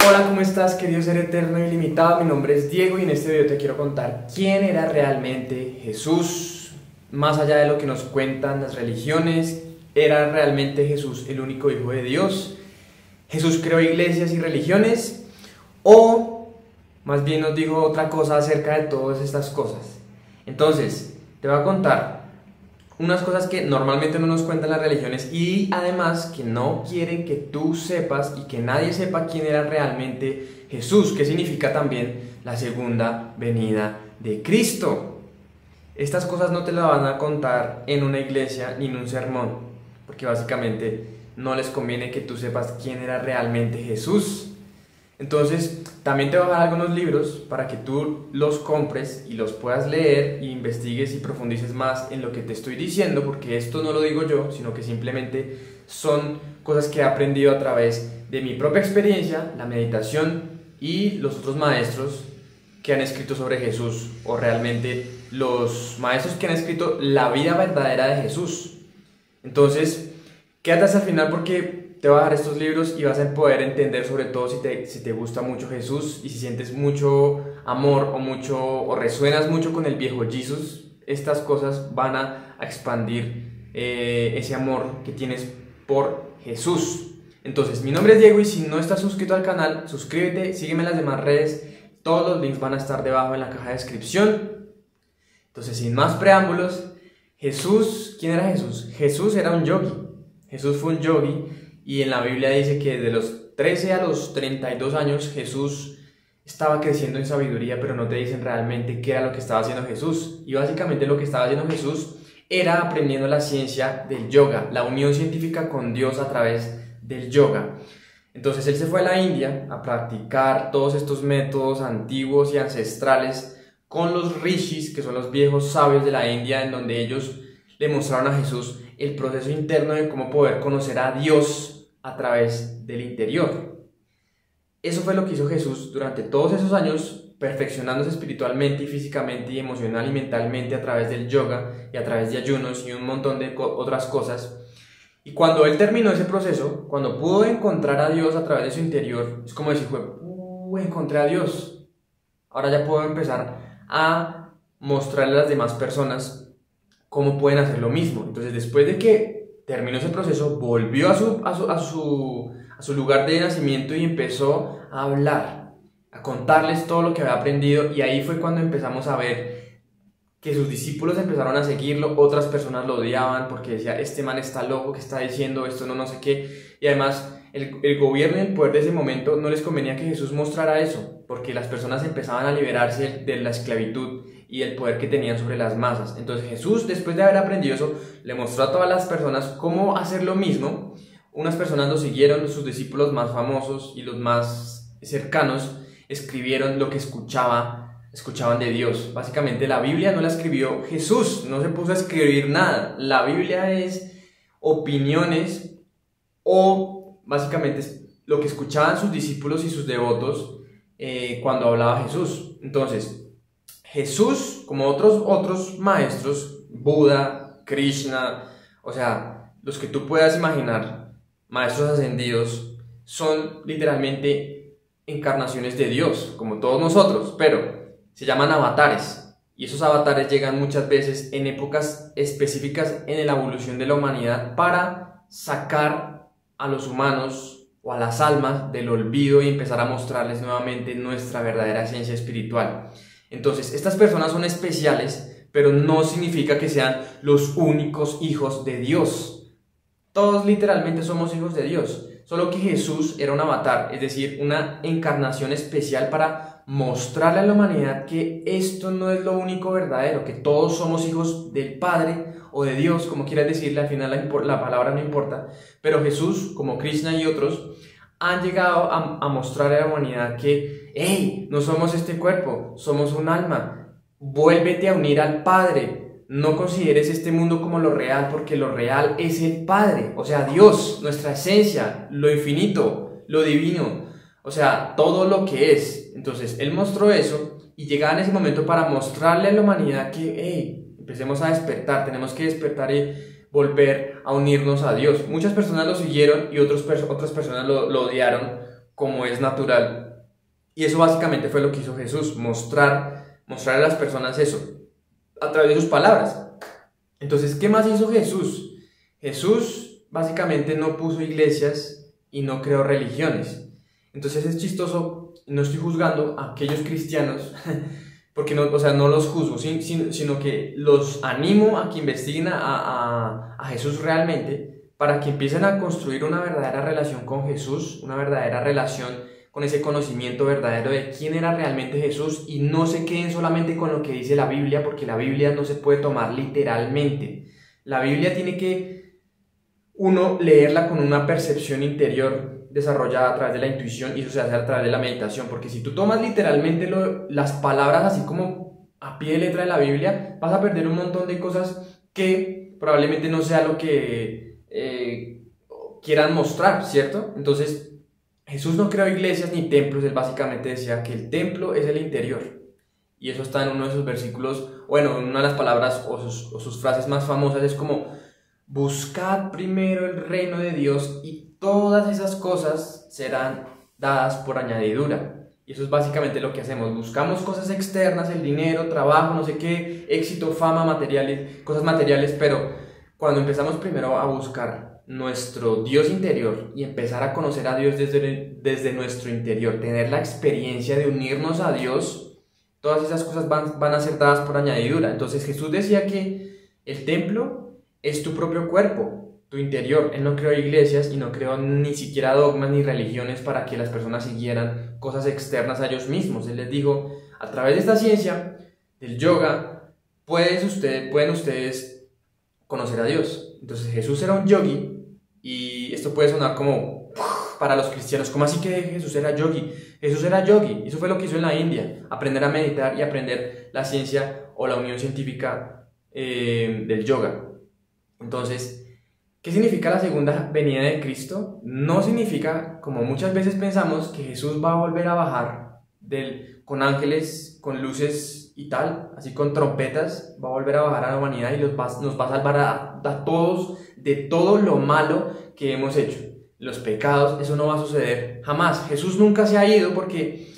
Hola, ¿cómo estás, querido ser eterno e ilimitado? Mi nombre es Diego y en este video te quiero contar quién era realmente Jesús. Más allá de lo que nos cuentan las religiones, ¿era realmente Jesús el único Hijo de Dios? ¿Jesús creó iglesias y religiones? ¿O más bien nos dijo otra cosa acerca de todas estas cosas? Entonces, te voy a contar unas cosas que normalmente no nos cuentan las religiones y además que no quieren que tú sepas y que nadie sepa quién era realmente Jesús, que significa también la segunda venida de Cristo. Estas cosas no te las van a contar en una iglesia ni en un sermón, porque básicamente no les conviene que tú sepas quién era realmente Jesús. Entonces, también te voy a dar algunos libros para que tú los compres y los puedas leer y investigues y profundices más en lo que te estoy diciendo, porque esto no lo digo yo, sino que simplemente son cosas que he aprendido a través de mi propia experiencia, la meditación y los otros maestros que han escrito sobre Jesús, o realmente los maestros que han escrito la vida verdadera de Jesús. Entonces, quédate hasta el final porque te voy a dar estos libros y vas a poder entender, sobre todo si te gusta mucho Jesús y si sientes mucho amor o resuenas mucho con el viejo Jesús. Estas cosas van a expandir ese amor que tienes por Jesús. Entonces, mi nombre es Diego y si no estás suscrito al canal, suscríbete, sígueme en las demás redes. Todos los links van a estar debajo en la caja de descripción. Entonces, sin más preámbulos, Jesús, ¿quién era Jesús? Jesús era un yogi. Jesús fue un yogi. Y en la Biblia dice que de los 13 a los 32 años Jesús estaba creciendo en sabiduría, pero no te dicen realmente qué era lo que estaba haciendo Jesús. Y básicamente lo que estaba haciendo Jesús era aprendiendo la ciencia del yoga, la unión científica con Dios a través del yoga. Entonces él se fue a la India a practicar todos estos métodos antiguos y ancestrales con los rishis, que son los viejos sabios de la India, en donde ellos le mostraron a Jesús el proceso interno de cómo poder conocer a Dios a través del interior. Eso fue lo que hizo Jesús durante todos esos años, perfeccionándose espiritualmente y físicamente y emocional y mentalmente a través del yoga y a través de ayunos y un montón de otras cosas. Y cuando él terminó ese proceso, cuando pudo encontrar a Dios a través de su interior, es como decir, encontré a Dios. Ahora ya puedo empezar a mostrarle a las demás personas cómo pueden hacer lo mismo. Entonces, después de que terminó ese proceso, volvió a su lugar de nacimiento y empezó a hablar, a contarles todo lo que había aprendido, y ahí fue cuando empezamos a ver que sus discípulos empezaron a seguirlo. Otras personas lo odiaban porque decía, este man está loco, que está diciendo esto, no sé qué, y además el gobierno y el poder de ese momento no les convenía que Jesús mostrara eso, porque las personas empezaban a liberarse de la esclavitud y el poder que tenían sobre las masas. Entonces Jesús, después de haber aprendido eso, le mostró a todas las personas cómo hacer lo mismo. Unas personas lo siguieron, sus discípulos más famosos y los más cercanos escribieron lo que escuchaban de Dios. Básicamente la Biblia no la escribió Jesús, no se puso a escribir nada. La Biblia es opiniones o básicamente es lo que escuchaban sus discípulos y sus devotos cuando hablaba Jesús. Entonces, Jesús, como otros maestros, Buda, Krishna, o sea, los que tú puedas imaginar, maestros ascendidos, son literalmente encarnaciones de Dios, como todos nosotros, pero se llaman avatares. Y esos avatares llegan muchas veces en épocas específicas en la evolución de la humanidad para sacar a los humanos o a las almas del olvido y empezar a mostrarles nuevamente nuestra verdadera esencia espiritual. Entonces, estas personas son especiales, pero no significa que sean los únicos hijos de Dios. Todos literalmente somos hijos de Dios, solo que Jesús era un avatar, es decir, una encarnación especial para mostrarle a la humanidad que esto no es lo único verdadero, que todos somos hijos del Padre o de Dios, como quieras decirle, al final la palabra no importa, pero Jesús, como Krishna y otros, han llegado a mostrarle a la humanidad que, hey, no somos este cuerpo, somos un alma, vuélvete a unir al Padre, no consideres este mundo como lo real, porque lo real es el Padre, o sea, Dios, nuestra esencia, lo infinito, lo divino, o sea, todo lo que es. Entonces, Él mostró eso y llegaba en ese momento para mostrarle a la humanidad que, hey, empecemos a despertar, tenemos que despertar y volver a unirnos a Dios. Muchas personas lo siguieron y otras personas lo odiaron como es natural. Y eso básicamente fue lo que hizo Jesús, mostrar a las personas eso, a través de sus palabras. Entonces, ¿qué más hizo Jesús? Jesús básicamente no puso iglesias y no creó religiones. Entonces es chistoso, no estoy juzgando a aquellos cristianos, porque no, o sea, no los juzgo, sino que los animo a que investiguen a Jesús realmente, para que empiecen a construir una verdadera relación con Jesús, una verdadera relación con ese conocimiento verdadero de quién era realmente Jesús, y no se queden solamente con lo que dice la Biblia, porque la Biblia no se puede tomar literalmente. La Biblia tiene que uno leerla con una percepción interior desarrollada a través de la intuición, y eso se hace a través de la meditación, porque si tú tomas literalmente las palabras así como a pie de letra de la Biblia, vas a perder un montón de cosas que probablemente no sea lo que quieran mostrar, ¿cierto? Entonces, Jesús no creó iglesias ni templos, él básicamente decía que el templo es el interior. Y eso está en uno de sus versículos, bueno, en una de las palabras o sus frases más famosas, es como: buscad primero el reino de Dios y todas esas cosas serán dadas por añadidura. Y eso es básicamente lo que hacemos, buscamos cosas externas, el dinero, trabajo, no sé qué, éxito, fama, materiales, cosas materiales, pero cuando empezamos primero a buscar nuestro Dios interior y empezar a conocer a Dios desde nuestro interior, tener la experiencia de unirnos a Dios, todas esas cosas van a ser dadas por añadidura. Entonces Jesús decía que el templo es tu propio cuerpo, tu interior. Él no creó iglesias y no creó ni siquiera dogmas ni religiones para que las personas siguieran cosas externas a ellos mismos. Él les dijo: a través de esta ciencia del yoga pueden ustedes conocer a Dios. Entonces Jesús era un yogi, y esto puede sonar como para los cristianos: ¿cómo así que Jesús era yogi? Jesús era yogi, eso fue lo que hizo en la India, aprender a meditar y aprender la ciencia o la unión científica del yoga. Entonces, ¿qué significa la segunda venida de Cristo? No significa, como muchas veces pensamos, que Jesús va a volver a bajar con ángeles, con luces y tal, así con trompetas, va a volver a bajar a la humanidad y nos va a salvar a todos de todo lo malo que hemos hecho, los pecados. Eso no va a suceder jamás. Jesús nunca se ha ido, porque,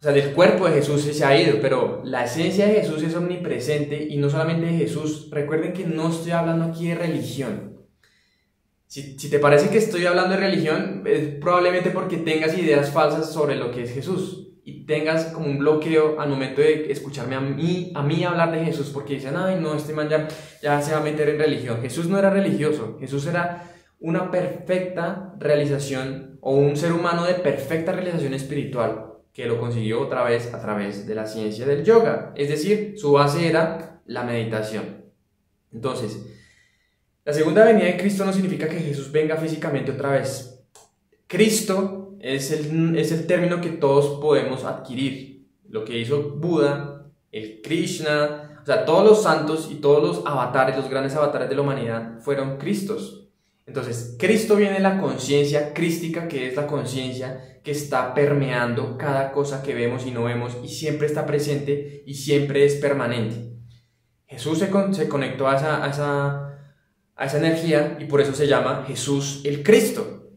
o sea, del cuerpo de Jesús se ha ido, pero la esencia de Jesús es omnipresente, y no solamente de Jesús. Recuerden que no estoy hablando aquí de religión. Si te parece que estoy hablando de religión, es probablemente porque tengas ideas falsas sobre lo que es Jesús y tengas como un bloqueo al momento de escucharme a mí hablar de Jesús, porque dicen: ay, no, este man ya se va a meter en religión. Jesús no era religioso, Jesús era una perfecta realización, o un ser humano de perfecta realización espiritual, que lo consiguió otra vez a través de la ciencia del yoga, es decir, su base era la meditación. Entonces, la segunda venida de Cristo no significa que Jesús venga físicamente otra vez. Cristo es el término que todos podemos adquirir. Lo que hizo Buda, el Krishna, o sea, todos los santos y todos los avatares, los grandes avatares de la humanidad fueron Cristos. Entonces, Cristo viene de la conciencia crística, que es la conciencia que está permeando cada cosa que vemos y no vemos, y siempre está presente y siempre es permanente. Jesús se conectó a esa energía, y por eso se llama Jesús el Cristo.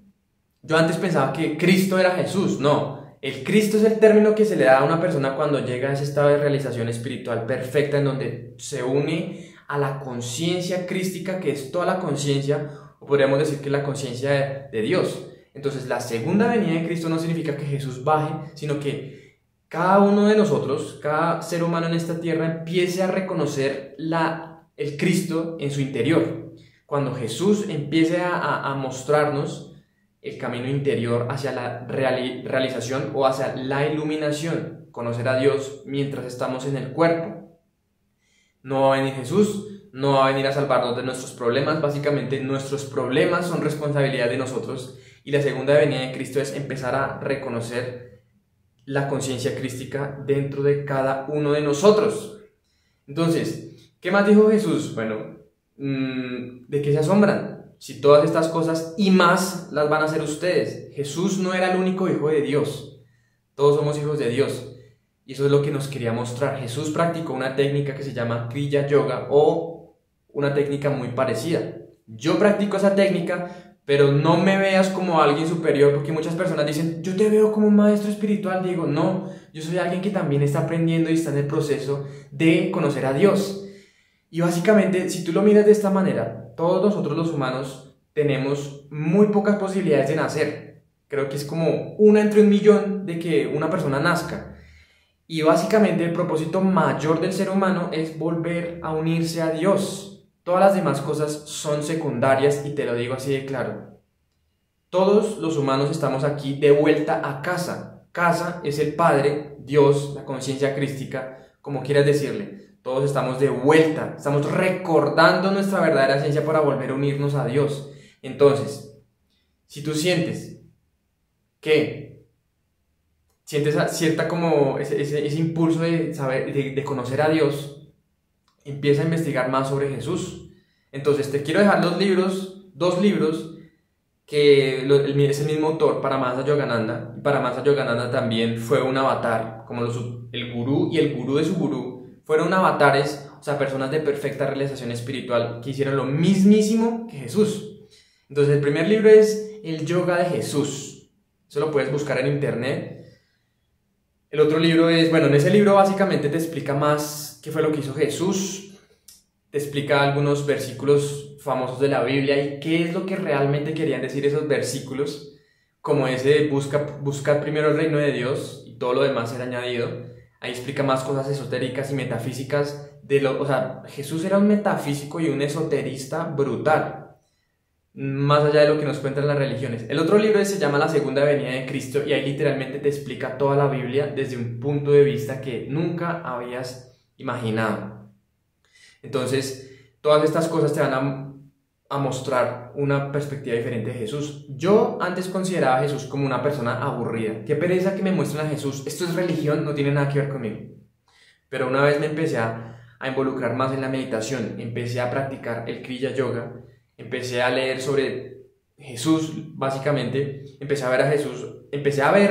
Yo antes pensaba que Cristo era Jesús. No, el Cristo es el término que se le da a una persona cuando llega a ese estado de realización espiritual perfecta, en donde se une a la conciencia crística, que es toda la conciencia, o podríamos decir que la conciencia de Dios. Entonces, la segunda venida de Cristo no significa que Jesús baje, sino que cada uno de nosotros, cada ser humano en esta tierra, empiece a reconocer el Cristo en su interior. Cuando Jesús empiece a mostrarnos el camino interior hacia la realización o hacia la iluminación, conocer a Dios mientras estamos en el cuerpo. No va a venir Jesús, no va a venir a salvarnos de nuestros problemas. Básicamente nuestros problemas son responsabilidad de nosotros, y la segunda venida de Cristo es empezar a reconocer la conciencia crística dentro de cada uno de nosotros. Entonces, ¿qué más dijo Jesús? Bueno, ¿de qué se asombran? Si todas estas cosas y más las van a hacer ustedes. Jesús no era el único hijo de Dios. Todos somos hijos de Dios. Y eso es lo que nos quería mostrar. Jesús practicó una técnica que se llama Kriya Yoga, o una técnica muy parecida. Yo practico esa técnica, pero no me veas como alguien superior, porque muchas personas dicen, yo te veo como un maestro espiritual. Digo, no, yo soy alguien que también está aprendiendo y está en el proceso de conocer a Dios. Y básicamente, si tú lo miras de esta manera, todos nosotros los humanos tenemos muy pocas posibilidades de nacer. Creo que es como una entre 1.000.000 de que una persona nazca. Y básicamente el propósito mayor del ser humano es volver a unirse a Dios. Todas las demás cosas son secundarias y te lo digo así de claro. Todos los humanos estamos aquí de vuelta a casa. Casa es el Padre, Dios, la conciencia crística, como quieras decirle. Todos estamos de vuelta, estamos recordando nuestra verdadera esencia para volver a unirnos a Dios. Entonces, si tú sientes cierta como ese impulso de saber, de conocer a Dios, empieza a investigar más sobre Jesús. Entonces te quiero dejar dos libros que es el mismo autor, Paramahansa Yogananda. Paramahansa Yogananda también fue un avatar, como el gurú y el gurú de su gurú fueron avatares, o sea, personas de perfecta realización espiritual que hicieron lo mismísimo que Jesús. Entonces el primer libro es El Yoga de Jesús, eso lo puedes buscar en internet. El otro libro es, bueno, en ese libro básicamente te explica más qué fue lo que hizo Jesús, te explica algunos versículos famosos de la Biblia y qué es lo que realmente querían decir esos versículos, como ese de buscar primero el reino de Dios y todo lo demás será añadido. Ahí explica más cosas esotéricas y metafísicas, o sea, Jesús era un metafísico y un esoterista brutal, más allá de lo que nos cuentan las religiones. El otro libro se llama La Segunda Venida de Cristo y ahí literalmente te explica toda la Biblia desde un punto de vista que nunca habías imaginado. Entonces, todas estas cosas te van a mostrar una perspectiva diferente de Jesús. Yo antes consideraba a Jesús como una persona aburrida. Qué pereza que me muestren a Jesús. Esto es religión, no tiene nada que ver conmigo. Pero una vez me empecé a involucrar más en la meditación, empecé a practicar el Kriya Yoga, empecé a leer sobre Jesús, básicamente, empecé a ver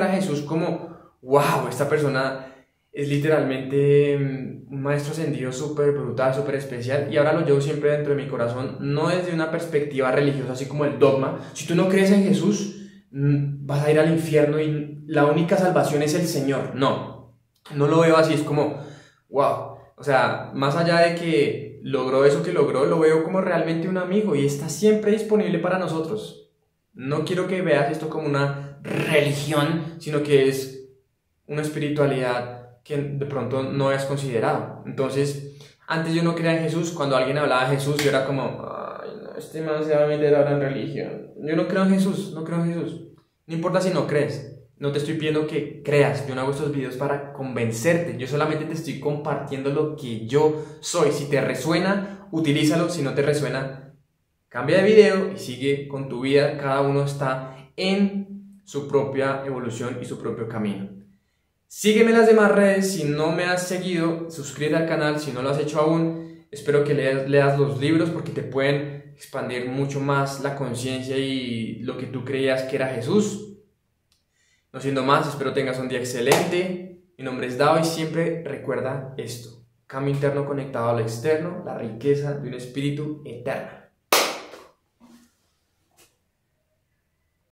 a Jesús como, wow, esta persona es literalmente un maestro ascendido súper brutal, súper especial, y ahora lo llevo siempre dentro de mi corazón, no desde una perspectiva religiosa, así como el dogma. Si tú no crees en Jesús, vas a ir al infierno y la única salvación es el Señor. No lo veo así, es como, wow, o sea, más allá de que logró eso que logró, lo veo como realmente un amigo y está siempre disponible para nosotros. No quiero que veas esto como una religión, sino que es una espiritualidad que de pronto no has considerado. Entonces, antes yo no creía en Jesús. Cuando alguien hablaba de Jesús, yo era como, ay, no, este man se va a meter ahora en religión. Yo no creo en Jesús, no creo en Jesús. No importa si no crees. No te estoy pidiendo que creas, yo no hago estos videos para convencerte, yo solamente te estoy compartiendo lo que yo soy. Si te resuena, utilízalo, si no te resuena, cambia de video y sigue con tu vida. Cada uno está en su propia evolución y su propio camino. Sígueme en las demás redes, si no me has seguido, suscríbete al canal si no lo has hecho aún. Espero que leas los libros porque te pueden expandir mucho más la conciencia y lo que tú creías que era Jesús. No siendo más, espero tengas un día excelente. Mi nombre es Dao y siempre recuerda esto: cambio interno conectado a lo externo, la riqueza de un espíritu eterno.